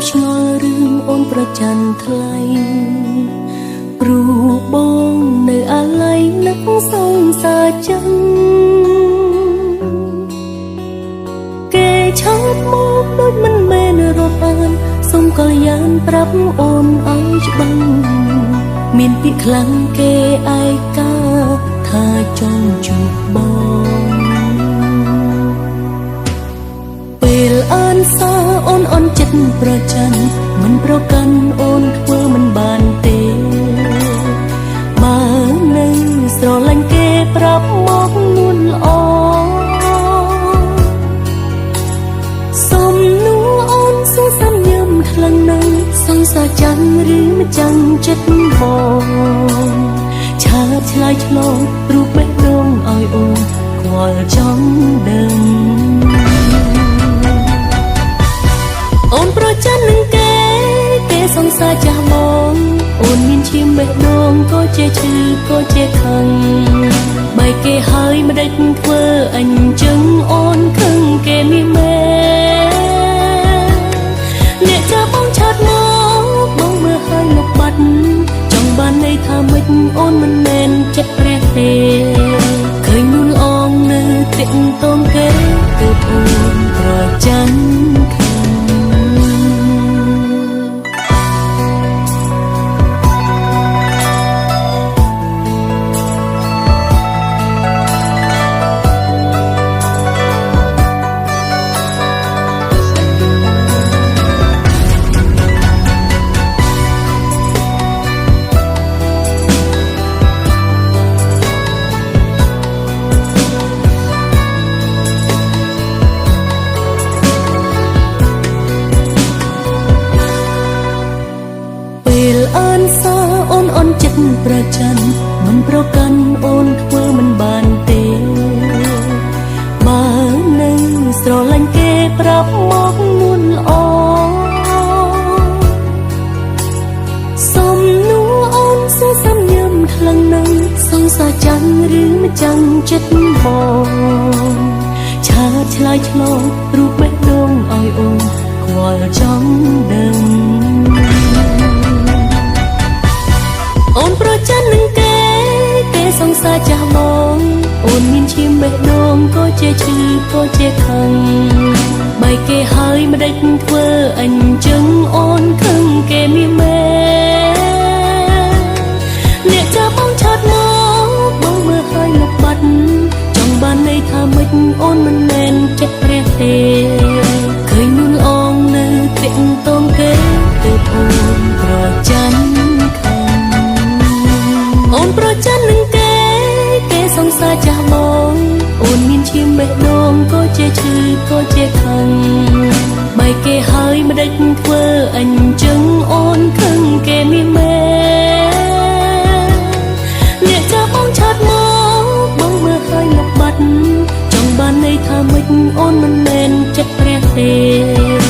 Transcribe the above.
ឆ្ងល់រឿងអូនប្រច័ណ្ឌថ្លៃព្រោះបងនៅអាឡ័យនឹកសងសាចឹងគេឆាប់មកដូចមិនមែនរាប់អានសុំក៏យ៉ាងប្រាប់អូនឲ្យច្បាស់មានពាក្យខ្លាំងគេឯកាថាចង់ជួបបងពេលអានសារអូនអន់ចិត្តប្រច័ណ្ឌមិនប្រកាន់អូនធ្វើមិនបានទេបើនៅស្រឡាញ់គេប្រាប់មកនួនល្អសុំនួនអូនសួរសំញឹមខ្លាំងណាស់សង្សារចាំឬមិនចាំចិត្តបងឆាតឆ្លើយឆ្លងរូបបេះដូងឲ្យអូនខ្វល់ចង់ដឹងអូនប្រច័ណ្ឌនឹងគេសង្សារចាស់បងអូនមានឈាមបេះដូងក៏ជាឈឺក៏ជាខឹងបែកគេហើយមិនដេចធ្វើអញ្ចឹងអូនខឹងគេមានមែអ្នកចាំបងឆាតមកបងមើលហើយលុបបាត់ចង់បានន័យថាម៉េចអូនមិនមែនចិត្តព្រះទេឃើញនួនអងនៅតិចតងគេគឺអូនប្រច័ណ្ឌប្រច័ណ្ឌមិនប្រកាន់អូនធ្វើមិនបានទេបើនៅស្រឡាញ់គេប្រាប់មកនួនល្អសុំនួនអូនសួរសំញឹមខ្លាំងណាស់សង្សារចាំឬមិនចាំចិត្តបងឆាតឆ្លើយឆ្លងរូបបេះដូងឲ្យអូនខ្វល់ចង់ដឹងអូនប្រច័ណ្ឌនឹងគេសង្សារចាស់បងអូនមានឈាមបេះដូងក៏ជាឈឺក៏ជាខឹងបែកគេហើយមិនដេចធ្វើអញ្ចឹងអូនខឹងគេមានមែអ្នកចាំបងឆាតមកបងមើលហើយលុបបាត់ចង់បានន័យថាម៉េចអូនមិនមែនចិត្តព្រះទេឃើញនួនអងនៅតិចតងគេគឺអូនប្រច័ណ្ឌអូនប្រច័ណ្ឌនឹងគេសង្សារចាស់បងអូនមានឈាមបេះដូងក៏ជាឈឺក៏ជាខឹងបែកគេហើយមិនដេចធ្វើអញ្ចឹងអូនខឹងគេមានមែអ្នកចាំបងឆាតមកបងមើលហើយលុបបាត់ចង់បានន័យថាម៉េចអូនមិនមែនចិត្តព្រះទេ